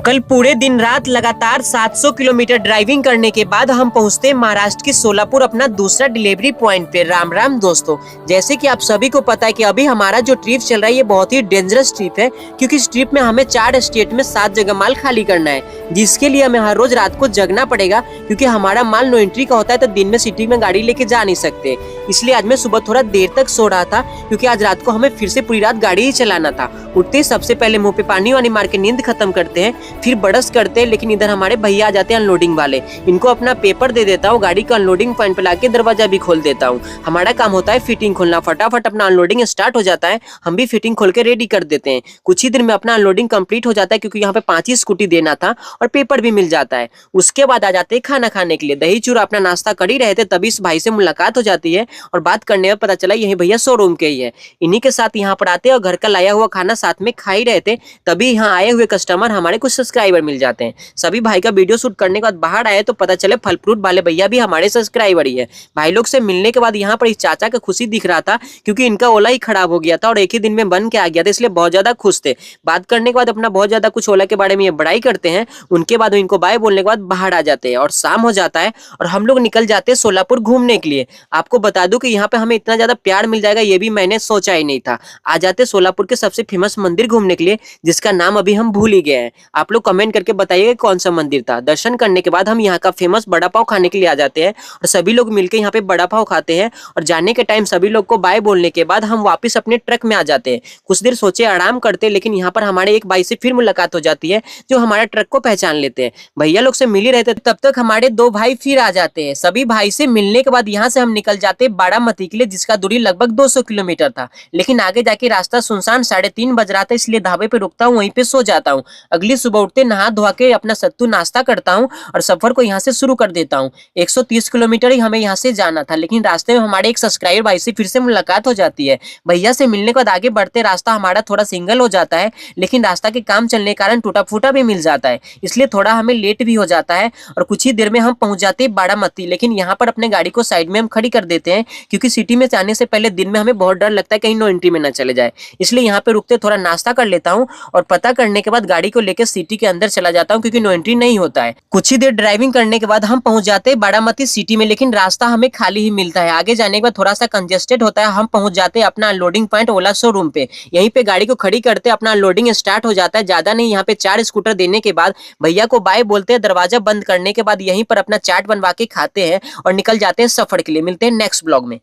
कल पूरे दिन रात लगातार 700 किलोमीटर ड्राइविंग करने के बाद हम पहुंचते हैं महाराष्ट्र की सोलापुर अपना दूसरा डिलीवरी पॉइंट पे। राम राम दोस्तों, जैसे कि आप सभी को पता है कि अभी हमारा जो ट्रिप चल रहा है ये बहुत ही डेंजरस ट्रिप है, क्योंकि इस ट्रिप में हमें 4 स्टेट में 7 जगह माल खाली करना है, जिसके लिए हमें हर रोज रात को जगना पड़ेगा, क्योंकि हमारा माल नो एंट्री का होता है तो दिन में सिटी में गाड़ी लेके जा नहीं सकते। इसलिए आज मैं सुबह थोड़ा देर तक सो रहा था, क्योंकि आज रात को हमें फिर से पूरी रात गाड़ी ही चलाना था। उठते ही सबसे पहले मुंह पे पानी वानी मार के नींद खत्म करते हैं, फिर ब्रश करते हैं। लेकिन इधर हमारे भैया आ जाते हैं अनलोडिंग वाले, इनको अपना पेपर दे देता हूँ, गाड़ी का अनलोडिंग पॉइंट पे लाके दरवाजा भी खोल देता हूँ। हमारा काम होता है फिटिंग खोलना। फटाफट अपना अनलोडिंग स्टार्ट हो जाता है, हम भी फिटिंग खोल के रेडी कर देते हैं। कुछ ही देर में अपना अनलोडिंग कंप्लीट हो जाता है, क्योंकि यहाँ पे 5 ही स्कूटी देना था और पेपर भी मिल जाता है। उसके बाद आ जाते हैं खाना खाने के लिए। दही चूरा अपना नाश्ता कर ही रहे थे, तभी इस भाई से मुलाकात हो जाती है और बात करने में पता चला यही भैया शोरूम के ही है। इन्हीं के साथ यहाँ पर आते हैं और घर का लाया हुआ खाना साथ में खा ही रहे थे, तभी यहाँ आए हुए कस्टमर हमारे कुछ सब्सक्राइबर मिल जाते हैं। सभी भाई का वीडियो शूट करने के बाद बाहर आए तो पता चले फल फ्रूट वाले भैया भी हमारे सब्सक्राइबर ही है। भाई लोग से मिलने के बाद यहाँ पर इस चाचा का खुशी दिख रहा था, क्योंकि इनका ओला ही खराब हो गया था और एक ही दिन में बन के आ गया था, इसलिए बहुत ज्यादा खुश थे। बात करने के बाद अपना बहुत ज्यादा कुछ ओला के बारे में ये बड़ाई करते हैं। उनके बाद इनको बाय बोलने के बाद बाहर आ जाते हैं और शाम हो जाता है और हम लोग निकल जाते हैं सोलापुर घूमने के लिए। आपको बता दूं कि यहाँ पे हमें इतना ज्यादा प्यार मिल जाएगा ये भी मैंने सोचा ही नहीं था। आ जाते सोलापुर के सबसे फेमस मंदिर घूमने के लिए, जिसका नाम अभी हम भूल ही गए हैं। आप लोग कमेंट करके बताइएगा कौन सा मंदिर था। दर्शन करने के बाद हम यहाँ का फेमस बड़ा पाव खाने के लिए आ जाते हैं और सभी लोग मिलकर यहाँ पे बड़ा पाव खाते हैं। और जाने के टाइम सभी लोग को बाय बोलने के बाद हम वापस अपने ट्रक में आ जाते हैं। कुछ देर सोचे आराम करते, लेकिन यहाँ पर हमारे एक भाई से फिर मुलाकात हो जाती है जो हमारे ट्रक को पहचान लेते हैं। भैया लोग से मिल ही रहते, तब तक हमारे 2 भाई फिर आ जाते हैं। सभी भाई से मिलने के बाद यहाँ से हम निकल जाते हैं बारामती के लिए, जिसका दूरी लगभग 200 किलोमीटर था। लेकिन आगे जाके रास्ता सुनसान 3:30 बज रहा था, इसलिए ढाबे पे रुकता हूँ, वहीं पे सो जाता हूँ। अगली सुबह उठते नहा धोआ के अपना सत्तू नाश्ता करता हूँ और सफर को यहाँ से शुरू कर देता हूँ। 130 किलोमीटर ही हमें यहाँ से जाना था, लेकिन रास्ते में हमारे एक सब्सक्राइबर भाई से फिर से मुलाकात हो जाती है। भैया से मिलने के बाद आगे बढ़ते रास्ता हमारा थोड़ा सिंगल हो जाता है, लेकिन रास्ता के काम चलने के कारण टूटा फूटा भी मिल जाता है, इसलिए थोड़ा हमें लेट भी हो जाता है और कुछ ही देर में हम पहुंच जाते हैं बारामती। लेकिन यहाँ पर अपने गाड़ी को साइड में हम खड़ी कर देते हैं, क्योंकि सिटी में जाने से पहले दिन में हमें बहुत डर लगता है कहीं नो एंट्री में ना चले जाए, इसलिए यहाँ पे रुकते थोड़ा नाश्ता कर लेता हूँ और पता करने के बाद गाड़ी को लेकर सिटी के अंदर चला जाता हूँ, क्योंकि नो एंट्री नहीं होता है। कुछ ही देर ड्राइविंग करने के बाद हम पहुंच जाते हैं बारामती सिटी में, लेकिन रास्ता हमें खाली ही मिलता है। आगे जाने के बाद थोड़ा सा कंजेस्टेड होता है। हम पहुंच जाते हैं अपना अनलोडिंग पॉइंट ओला शोरूम पे। यहीं पे गाड़ी को खड़ी करते अपना अनलोडिंग स्टार्ट हो जाता है। ज्यादा नहीं, यहाँ पे 4 स्कूटर देने के बाद भैया को बाय बोलते हैं। दरवाजा बंद करने के बाद यहीं पर अपना चाट बनवा के खाते हैं और निकल जाते हैं सफर के लिए। मिलते हैं नेक्स्ट ब्लॉग में।